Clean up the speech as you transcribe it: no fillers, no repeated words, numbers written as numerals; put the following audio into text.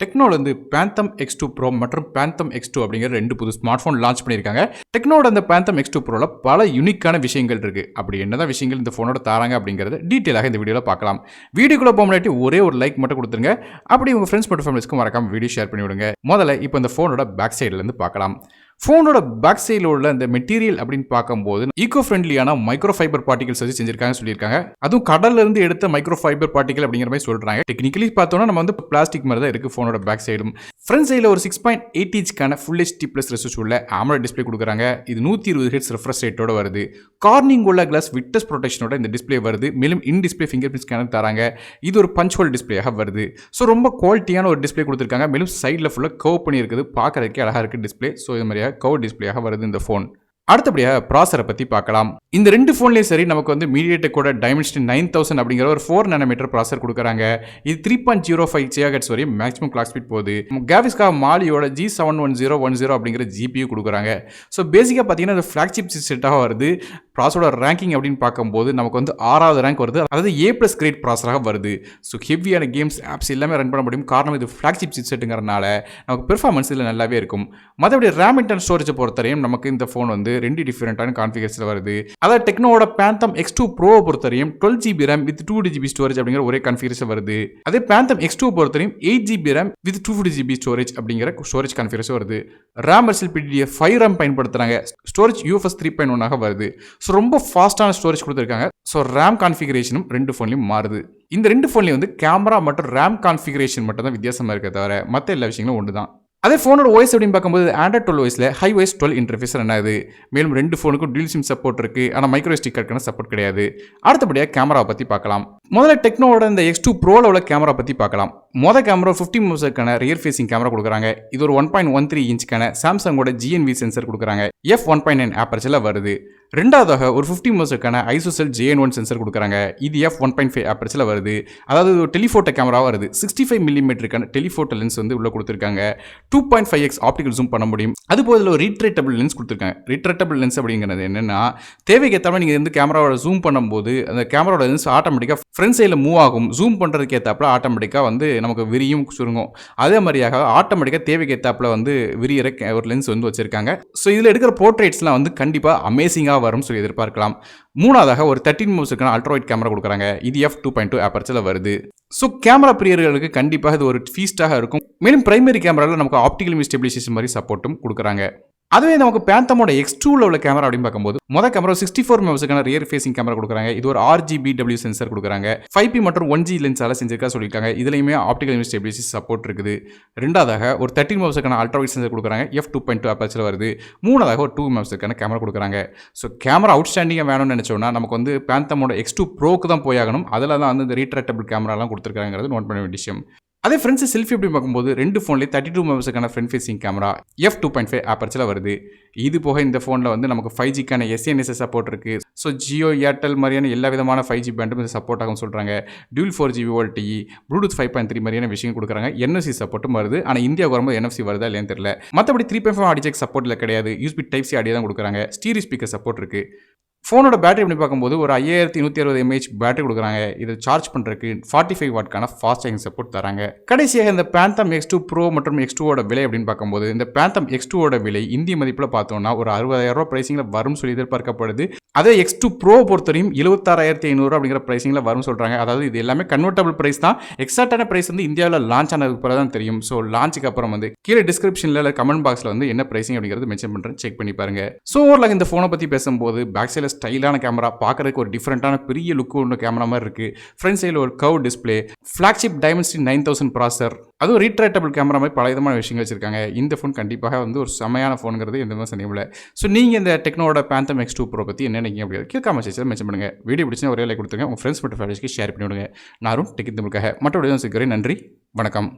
டெக்னோல வந்து Phantom X2 Pro மற்றும் Phantom X2 அப்படிங்கிற ரெண்டு புது ஸ்மார்ட் ஃபோன் லான்ச் பண்ணியிருக்காங்க. டெக்னோட அந்த Phantom X2 Proல பல யூனிக்கான விஷயங்கள் இருக்கு. அப்படி என்னதான் விஷயங்கள் இந்த ஃபோனோட தாராங்க அப்படிங்கறத டீடைலாக இந்த வீடியோல பார்க்கலாம். வீடியோக்குள்ள போக முன்னாடி ஒரே ஒரு லைக் மட்டும் கொடுத்துருங்க. அப்படி உங்க ஃப்ரெண்ட்ஸ் மற்றும் ஃபேமிலிஸ்க்கு மறக்காம வீடியோ ஷேர் பண்ணி விடுங்க. முதல்ல இப்போ இந்த ஃபோனோட பேக் சைடுல இருந்து பார்க்கலாம். ஃபோனோட பேக் சைடில் உள்ள இந்த மெட்டீரியல் அப்படின்னு பார்க்கும்போது ஈகோ ஃப்ரெண்ட்லியான மைக்ரோ ஃபைபர் பார்ட்டிகல்ஸ் வச்சு செஞ்சிருக்காங்க சொல்லியிருக்காங்க. அதுவும் கடல்ல இருந்து எடுத்த மைக்ரோ ஃபைபர் பார்ட்டிகல் அப்படிங்கிற மாதிரி சொல்றாங்க. டெக்னிக்கலி பார்த்தோம்னா நம்ம வந்து பிளாஸ்டிக் மாதிரி தான் இருக்கு ஃபோனோட பேக் சைடும். ஃப்ரண்ட் சைடில் ஒரு 6.8 இன்ச்க்கான ஃபுல் HD ப்ளஸ் ரெசல்யூஷன் உள்ள AMOLED டிஸ்பிளே கொடுக்குறாங்க. இது 120 ஹெர்ட்ஸ் ரெஃப்ரெஷ் ரேட்டோட வருது. கார்னிங் உள்ள கிளாஸ் விட்னஸ் ப்ரொடெக்ஷனோட இந்த டிஸ்பிளே வருது. மேலும் in display finger print scanner தராங்க. இது ஒரு பஞ்ச் ஹோல் டிஸ்பிளேயாக வருது. ஸோ ரொம்ப குவாலிட்டியான ஒரு டிஸ்பிளே கொடுத்துருக்காங்க. மேலும் சைடில் ஃபுல்லாக கர்வ் பண்ணி இருக்குது. பார்க்கறதுக்கே அழகாக இருக்குது டிஸ்பிளே. ஸோ இது மாதிரியாக கர்வ் டிஸ்பிளேயாக வருது இந்த ஃபோன். அடுத்தபடியாக ப்ராசரை பற்றி பார்க்கலாம். இந்த ரெண்டு ஃபோன்லேயும் சரி நமக்கு வந்து மீடியேடெக்கோட டைமென்ஷன் 9000 அப்படிங்கிற ஒரு 4 nm ப்ராசர் கொடுக்குறாங்க. இது 3.05 GHz வரையும் மேக்ஸிமம் கிளாக் ஸ்பீட் போகுது. கிராஃபிக்ஸ்க்காக மாலியோட G71010 அப்படிங்கிற GPU கொடுக்குறாங்க. ஸோ பேசிக்காக பார்த்தீங்கன்னா இது ஃப்ளாக்ஷிப் செட்டாக வருது. ப்ராசரோட ரேங்கிங் அப்படின்னு பார்க்கும்போது நமக்கு வந்து 6வது ரேங்க் வருது. அதாவது A+ கிரேட் ப்ராசராக வருது. ஸோ ஹெவியான கேம்ஸ் ஆப்ஸ் எல்லாமே ரன் பண்ண முடியும். காரணம் இது ஃப்ளாக்ஷிப் செட்டுங்கிறனால நமக்கு பெர்ஃபார்மன்ஸ் இதில் நல்லாவே இருக்கும். மற்றபடி ரேம் இன்டர்னல் ஸ்டோரேஜை பொறுத்தவரையும் நமக்கு இந்த ஃபோன் வந்து ரெண்டு டிஃபரெண்டான கான்ஃபிகரேஷன்ல வருது. அதாவது டெக்னோட Phantom X2 Pro பொறுத்தவரையும் 12GB RAM with 2GB storage அப்படிங்கிற ஒரே கான்ஃபிகரேஷன் வருது. அதே Phantom X2 பொறுத்தவரையும் 8GB RAM with 250GB storage அப்படிங்கிற ஸ்டோரேஜ் கான்ஃபிகரேஷன் வருது. RAM வெர்ஷன் PDDR5 RAM பயன்படுத்துறாங்க. ஸ்டோரேஜ் UFS 3.1 ஆக வருது. ஸோ ரொம்ப ஃபாஸ்டான ஸ்டோரேஜ் கொடுத்துருக்காங்க. ஸோ RAM கான்ஃபிகரேஷனும் ரெண்டு ஃபோன்லையும் மாறுது. இந்த ரெண்டு ஃபோன்லையும் வந்து கேமரா மற்றும் RAM கான்ஃபிகரேஷன் மட்டும் தான் வித்தியாசமா இருக்க தவிர மற்ற எல்லா விஷயங்களும் ஒன்று தான். அதே ஃபோனோட OS அப்படின்னு பார்க்கும்போது Android 12 OSல HiOS 12 இன்டர்ஃபேஸ் ரன் ஆகுது. மேலும் ரெண்டு ஃபோனுக்கும் டியூல் சிம் சப்போர்ட் இருக்கு. ஆனால் மைக்ரோ SD கார்டுக்கான சப்போர்ட் கிடையாது. அடுத்தபடியாக கேமராவை பற்றி பார்க்கலாம். முதல்ல டெக்னோட இந்த X2 Proல உள்ள கேமரா பற்றி பார்க்கலாம். மொதல் கேமரா 50 மெகாபிக்சலுக்கான ரியர் ஃபேசிங் கேமரா கொடுக்குறாங்க. இது ஒரு 1.13 இன்ச்சுக்கான சாம்சங்கோட GNV சென்சர் கொடுக்குறாங்க. f1.9 ஆப்பர்ச்சரில் வருது. ரெண்டாவதாக ஒரு 50 மெகாபிக்சலுக்கான ஐசோசெல் JN1 சென்சர் கொடுக்குறாங்க. இது f1.5 ஆப்பர்ச்சரில் வருது. அதாவது ஒரு டெலிஃபோட்டோ கேமரா வருது. 65 மில்லிமீட்டருக்கான டெலிஃபோட்டோ லென்ஸ் வந்து உள்ள கொடுத்துருக்காங்க. 2.5x ஆப்டிகல் ஜூம் பண்ண முடியும். அது போல ஒரு ரீட்ரேட்டபிள் லென்ஸ் கொடுத்துருக்காங்க. ரீட்ரேட்டபிள் லென்ஸ் அப்படிங்கிறது என்னன்னா தேவைக்கு ஏற்றாமல் நீங்கள் வந்து கேமராவோட ஜூம் பண்ணும்போது அந்த கேமராவோட லென்ஸ் ஆட்டோமேட்டிக்காக ஃப்ரண்ட் சைடில் மூவ் ஆகும். ஜூம் பண்ணுறதுக்கு ஏற்றாப்புல ஆட்டோமேட்டிக்காக வந்து நமக்கு விரியும் சுருங்கும். அதே மாதிரியாக ஆட்டோமேட்டிக்காக தேவைக்கு ஏற்றாப்புல வந்து விரியற ஒரு லென்ஸ் வந்து வச்சிருக்காங்க. ஸோ இதில் எடுக்கிற போர்ட்ரேட்ஸ்லாம் வந்து கண்டிப்பாக அமேசிங்காக வரும்னு சொல்லி எதிர்பார்க்கலாம். மூணாவதாக ஒரு 13 மெகாபிக்சலுக்கான அல்ட்ராவைட் கேமரா கொடுக்குறாங்க. இது f2.2 ஆப்பர்ச்சரில் வருது. ஸோ கேமரா பிரியர்களுக்கு கண்டிப்பாக இது ஒரு ஃபீஸ்டாக இருக்கும். மேலும் பிரைமரி கேமராவில் நமக்கு ஆப்டிகல் இமேஜ் ஸ்டெபிலைசேஷன் மாதிரி சப்போர்ட்டும் கொடுக்குறாங்க. அதுவே நமக்கு Phantomோட X2ல உள்ள கேமரா அப்படின்னு பார்க்கும்போது மொதல் கேமரா 64 மெகாபிக்சலுக்கான ரியர் ஃபேசிங் கேமரா கொடுக்குறாங்க. இது ஒரு RGBW சென்சர் கொடுக்குறாங்க. 5P மற்றும் 1G லென்ஸால செஞ்சிருக்கா சொல்லியிருக்காங்க. இதுலையுமே ஆப்டிகல் இமேஜ் ஸ்டெபிலைசேஷன் சப்போர்ட் இருக்குது. ரெண்டாவதாக ஒரு 13 மெகாபிக்சலுக்கான அல்ட்ராவைட் சென்சர் கொடுக்குறாங்க. f2.2 ஆப்பர்ச்சரில் வருது. மூணாவதாக ஒரு 2 மெகாபிக்சலுக்கான கேமரா கொடுக்குறாங்க. ஸோ கேமரா அவுட்ஸ்டாண்டிங்காக வேணும்னு நினச்சோன்னா நமக்கு வந்து Phantomோட X2 Proக்கு தான் போயாகணும். அதில் தான் வந்து இந்த ரீட்ராக்டபிள் கேமராலாம் கொடுத்துருக்காங்கிறது நோட் பண்ண வேண்டிய விஷயம். அதே ஃப்ரண்ட்ஸ் செல்ஃபி எப்படி பார்க்கும்போது ரெண்டு ஃபோன்லேயே 32 மெகாபிக்சலுக்கான ஃப்ரண்ட் ஃபேசிங் கேமரா f2.5 ஆப்பர்ச்சரில் வருது. இது போக இந்த ஃபோனில் வந்து நமக்கு 5Gக்கான SNSS சப்போர்ட் இருக்குது. ஸோ ஜியோ ஏர்டெல் மாதிரியான எல்லா விதமான 5G பேண்டும் இது சப்போர்ட் ஆகும் சொல்கிறாங்க. டியூல் 4G VoLTE ப்ளூடூத் 5.3 மாதிரியான விஷயம் கொடுக்குறாங்க. NFC சப்போர்ட்டும் வருது. ஆனால் இந்தியாவுக்கு வரும்போது NFC வருதா இல்லையான்னு தெரியல. மற்றபடி 3.5 ஆடியோ ஜாக் சப்போர்ட்டில் கிடையாது. USB Type-C ஆடியோ தான் கொடுக்குறாங்க. ஸ்டீரியோ ஸ்பீக்கர் சப்போர்ட் இருக்குது. ஃபோனோட பேட்டரி எப்படி பார்க்கும்போது ஒரு 5160 mAh பேட்டரி கொடுக்குறாங்க. இதை சார்ஜ் பண்ணுறதுக்கு 45 வாட்க்கான ஃபாஸ்ட் சார்ஜிங் சப்போர்ட் தராங்க. கடைசியாக இந்த Phantom X2 Pro மற்றும் X2ஓட விலை அப்படின்னு பார்க்கும்போது இந்த Phantom X2ஓட விலை இந்திய மதிப்பில் பார்த்தோம்னா ஒரு 60,000 பிரைசிங்கில் வரும் சொல்லி எதிர்பார்க்கப்படுது. அதே X2 Pro பொறுத்தவரையும் 76,500 அப்படிங்கிற பிரைசிங்கில் வரும் சொல்கிறாங்க. அதாவது இது எல்லாமே கன்வெர்ட்டபிள் பிரைஸ் தான். எக்ஸாக்டான பிரைஸ் வந்து இந்தியாவில் லான்ச் ஆனதுக்கு பிறகு தான் தெரியும். ஸோ லான்ச்சுக்கு அப்புறம் வந்து கீழே டிஸ்கிரிப்ஷனில் இல்லை கமெண்ட் பாக்ஸில் வந்து என்ன பிரைசிங் அப்படிங்கிறது மென்ஷன் பண்ணுறேன். செக் பண்ணி பாருங்க. ஸோ ஓவரால் இந்த ஃபோனை பற்றி பேசும்போது பேக் சைடில் ஸ்டைலான கேமரா பார்க்கறதுக்கு ஒரு டிஃப்ரெண்டான பெரிய லுக்கு ஒன்று கேமரா மாதிரி இருக்கு. ஃப்ரண்ட் சைடில் ஒரு கர்வ் டிஸ்பிளே, ஃப்ளாக்ஷிப் டைமென்சிட்டி 9000 ப்ராசர், அதுவும் ரீட்ராக்டபிள் கேமரா மாதிரி பல விதமான விஷயங்கள் வச்சிருக்காங்க. இந்த ஃபோன் கண்டிப்பாக வந்து ஒரு செமையான ஃபோனுங்கிறது எந்த மாதிரி சந்தேகம் இல்லை. ஸோ நீங்கள் இந்த டெக்னோட Phantom X2 Pro பற்றி என்ன நினைக்கிங்க அப்படி கீழே கமெண்ட் செக்ஷனில் மென்ஷன் பண்ணுங்க. வீடியோ பிடிச்சா ஒரே லைக் கொடுத்துங்க. உங்கள் ஃப்ரெண்ட்ஸ் மற்றும் ஃபேமிலிஸ்க்கு ஷேர் பண்ணி விடுங்க. நானும் டெக் தமிழுக்காக மற்ற வீடியோ சீக்கிரம். நன்றி, வணக்கம்.